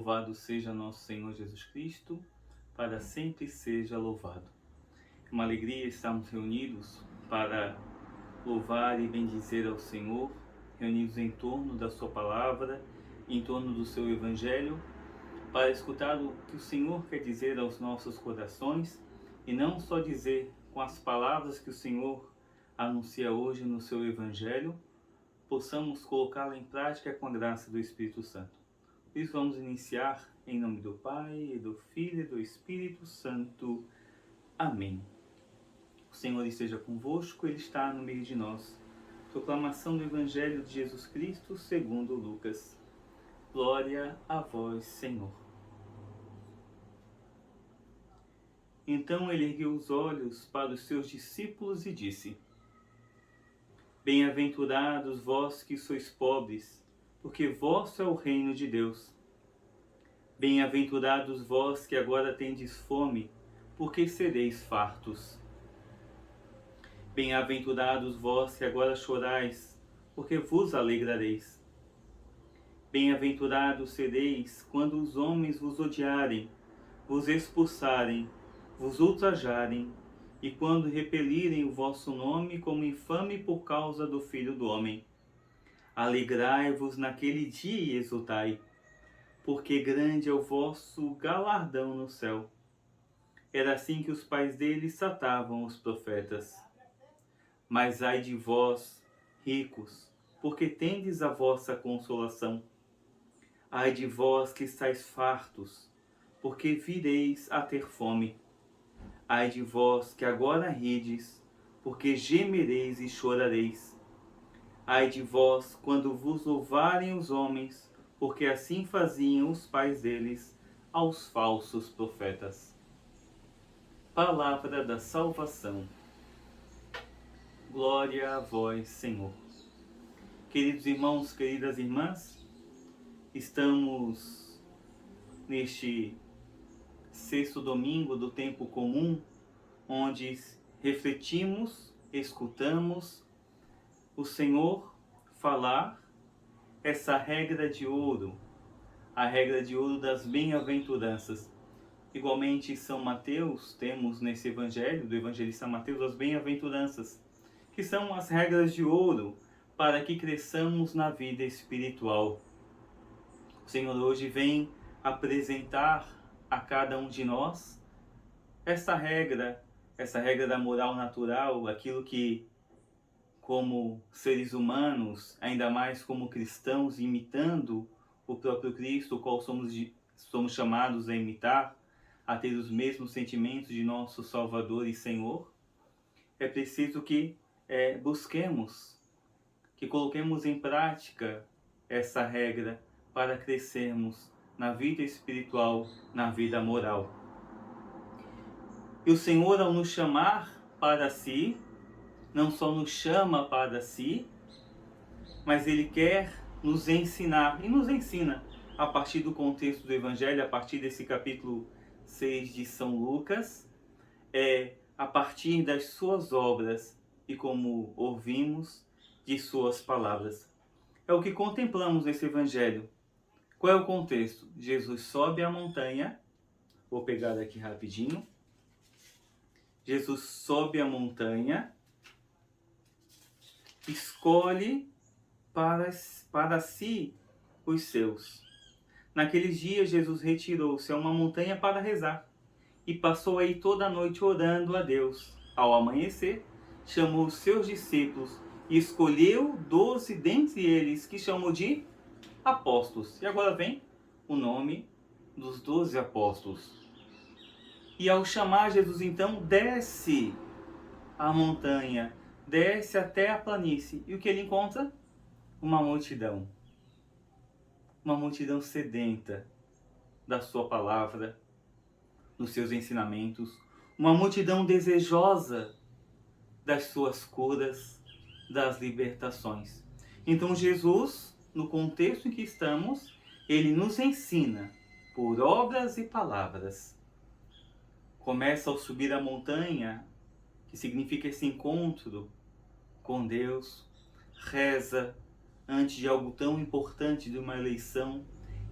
Louvado seja nosso Senhor Jesus Cristo, para sempre seja louvado. É uma alegria estarmos reunidos para louvar e bendizer ao Senhor, reunidos em torno da sua palavra, em torno do seu evangelho, para escutar o que o Senhor quer dizer aos nossos corações e não só dizer com as palavras que o Senhor anuncia hoje no seu evangelho, possamos colocá-la em prática com a graça do Espírito Santo. Por isso vamos iniciar em nome do Pai, do Filho e do Espírito Santo. Amém. O Senhor esteja convosco, Ele está no meio de nós. Proclamação do Evangelho de Jesus Cristo segundo Lucas. Glória a vós, Senhor. Então ele ergueu os olhos para os seus discípulos e disse: Bem-aventurados vós que sois pobres, porque vosso é o reino de Deus. Bem-aventurados vós que agora tendes fome, porque sereis fartos. Bem-aventurados vós que agora chorais, porque vos alegrareis. Bem-aventurados sereis quando os homens vos odiarem, vos expulsarem, vos ultrajarem, e quando repelirem o vosso nome como infame por causa do Filho do Homem. Alegrai-vos naquele dia e exultai, porque grande é o vosso galardão no céu. Era assim que os pais deles tratavam os profetas. Mas ai de vós, ricos, porque tendes a vossa consolação. Ai de vós que estáis fartos, porque vireis a ter fome. Ai de vós que agora rides, porque gemereis e chorareis. Ai de vós quando vos louvarem os homens, porque assim faziam os pais deles aos falsos profetas. Palavra da salvação. Glória a vós, Senhor. Queridos irmãos, queridas irmãs, estamos neste sexto domingo do tempo comum, onde refletimos, escutamos o Senhor falar essa regra de ouro, a regra de ouro das bem-aventuranças. Igualmente, em São Mateus, temos nesse evangelho, do evangelista Mateus, as bem-aventuranças, que são as regras de ouro para que cresçamos na vida espiritual. O Senhor hoje vem apresentar a cada um de nós essa regra da moral natural, aquilo que, como seres humanos, ainda mais como cristãos, imitando o próprio Cristo, o qual somos chamados a imitar, a ter os mesmos sentimentos de nosso Salvador e Senhor, é preciso que busquemos, que coloquemos em prática essa regra para crescermos na vida espiritual, na vida moral. E o Senhor, ao nos chamar para si, não só nos chama para si, mas Ele quer nos ensinar, e nos ensina a partir do contexto do Evangelho, a partir desse capítulo 6 de São Lucas, a partir das suas obras e, como ouvimos, de suas palavras. É o que contemplamos nesse Evangelho. Qual é o contexto? Jesus sobe a montanha, vou pegar aqui rapidinho. Jesus sobe a montanha, escolhe para si os seus. Naqueles dias, Jesus retirou-se a uma montanha para rezar e passou aí toda a noite orando a Deus. Ao amanhecer, chamou os seus discípulos e escolheu 12 dentre eles, que chamou de apóstolos. E agora vem o nome dos 12 apóstolos. E ao chamar, Jesus então desce a montanha, desce até a planície. E o que ele encontra? Uma multidão. Uma multidão sedenta da sua palavra, dos seus ensinamentos. Uma multidão desejosa das suas curas, das libertações. Então Jesus, no contexto em que estamos, ele nos ensina por obras e palavras. Começa ao subir a montanha, que significa esse encontro com Deus, reza antes de algo tão importante, de uma eleição,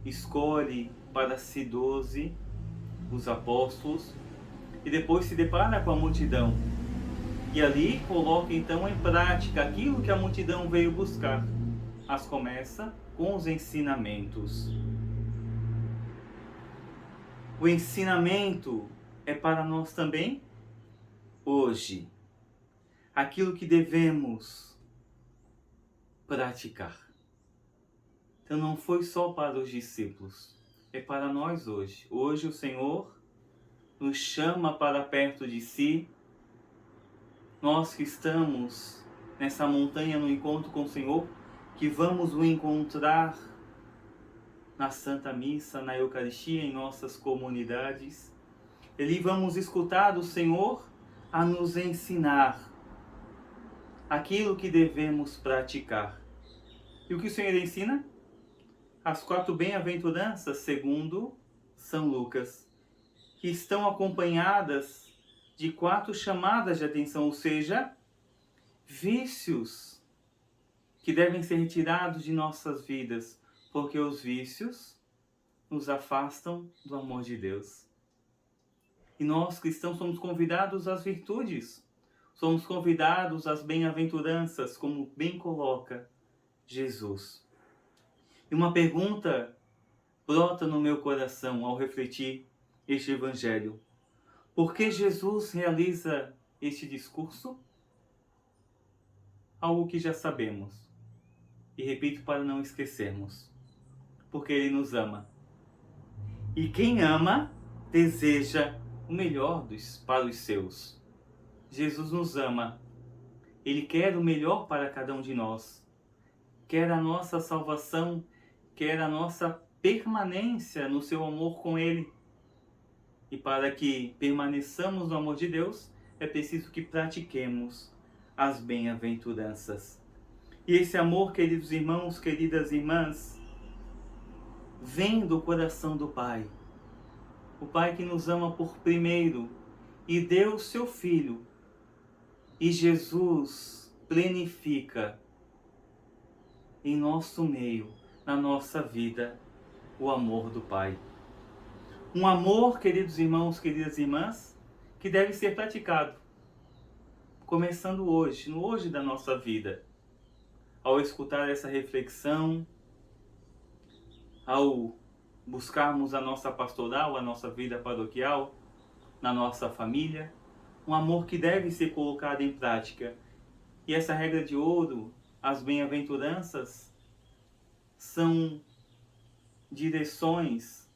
escolhe para si 12, os apóstolos, e depois se depara com a multidão. E ali coloca então em prática aquilo que a multidão veio buscar. Mas começa com os ensinamentos. O ensinamento é para nós também hoje. Aquilo que devemos praticar. Então não foi só para os discípulos, é para nós hoje. Hoje o Senhor nos chama para perto de si. Nós que estamos nessa montanha no encontro com o Senhor, que vamos o encontrar na Santa Missa, na Eucaristia, em nossas comunidades. Ali vamos escutar do Senhor a nos ensinar aquilo que devemos praticar. E o que o Senhor ensina? As 4 bem-aventuranças, segundo São Lucas, que estão acompanhadas de 4 chamadas de atenção, ou seja, vícios que devem ser retirados de nossas vidas, porque os vícios nos afastam do amor de Deus. E nós, cristãos, somos convidados às virtudes, somos convidados às bem-aventuranças, como bem coloca Jesus. E uma pergunta brota no meu coração ao refletir este Evangelho. Por que Jesus realiza este discurso? Algo que já sabemos. E repito para não esquecermos. Porque Ele nos ama. E quem ama, deseja o melhor para os seus. Jesus nos ama. Ele quer o melhor para cada um de nós. Quer a nossa salvação, quer a nossa permanência no seu amor com Ele. E para que permaneçamos no amor de Deus, é preciso que pratiquemos as bem-aventuranças. E esse amor, queridos irmãos, queridas irmãs, vem do coração do Pai. O Pai que nos ama por primeiro e deu o seu Filho. E Jesus plenifica em nosso meio, na nossa vida, o amor do Pai. Um amor, queridos irmãos, queridas irmãs, que deve ser praticado, começando hoje, no hoje da nossa vida. Ao escutar essa reflexão, ao buscarmos a nossa pastoral, a nossa vida paroquial, na nossa família, um amor que deve ser colocado em prática. E essa regra de ouro, as bem-aventuranças, são direções,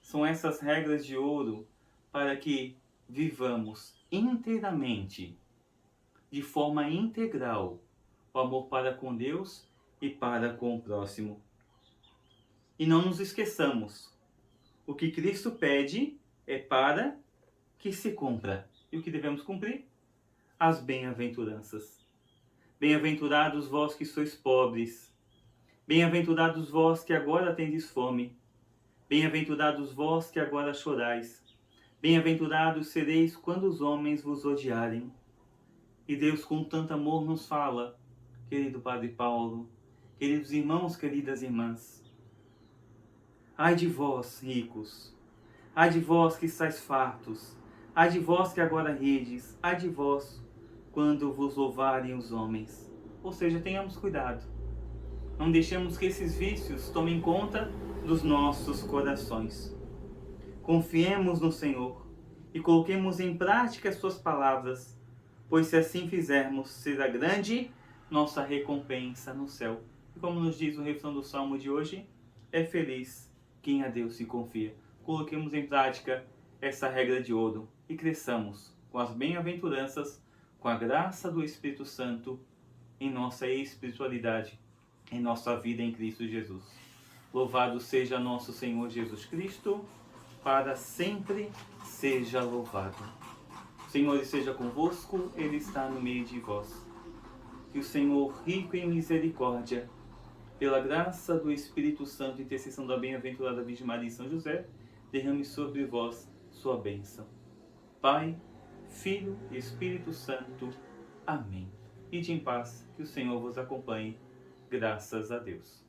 são essas regras de ouro para que vivamos inteiramente, de forma integral, o amor para com Deus e para com o próximo. E não nos esqueçamos, o que Cristo pede é para que se cumpra. E o que devemos cumprir? As bem-aventuranças. Bem-aventurados vós que sois pobres. Bem-aventurados vós que agora tendes fome. Bem-aventurados vós que agora chorais. Bem-aventurados sereis quando os homens vos odiarem. E Deus com tanto amor nos fala, querido Padre Paulo, queridos irmãos, queridas irmãs. Ai de vós, ricos, ai de vós que estáis fartos, ai de vós que agora rides, ai de vós quando vos louvarem os homens. Ou seja, tenhamos cuidado. Não deixemos que esses vícios tomem conta dos nossos corações. Confiemos no Senhor e coloquemos em prática as suas palavras, pois se assim fizermos, será grande nossa recompensa no céu. E como nos diz o refrão do Salmo de hoje, é feliz quem a Deus se confia. Coloquemos em prática essa regra de ouro e cresçamos com as bem-aventuranças, com a graça do Espírito Santo em nossa espiritualidade, em nossa vida em Cristo Jesus. Louvado seja nosso Senhor Jesus Cristo, para sempre seja louvado. O Senhor esteja convosco, Ele está no meio de vós. Que o Senhor, rico em misericórdia, pela graça do Espírito Santo e intercessão da bem-aventurada Virgem Maria e São José, derrame sobre vós sua bênção. Pai, Filho e Espírito Santo. Amém. Ide em paz, que o Senhor vos acompanhe. Graças a Deus.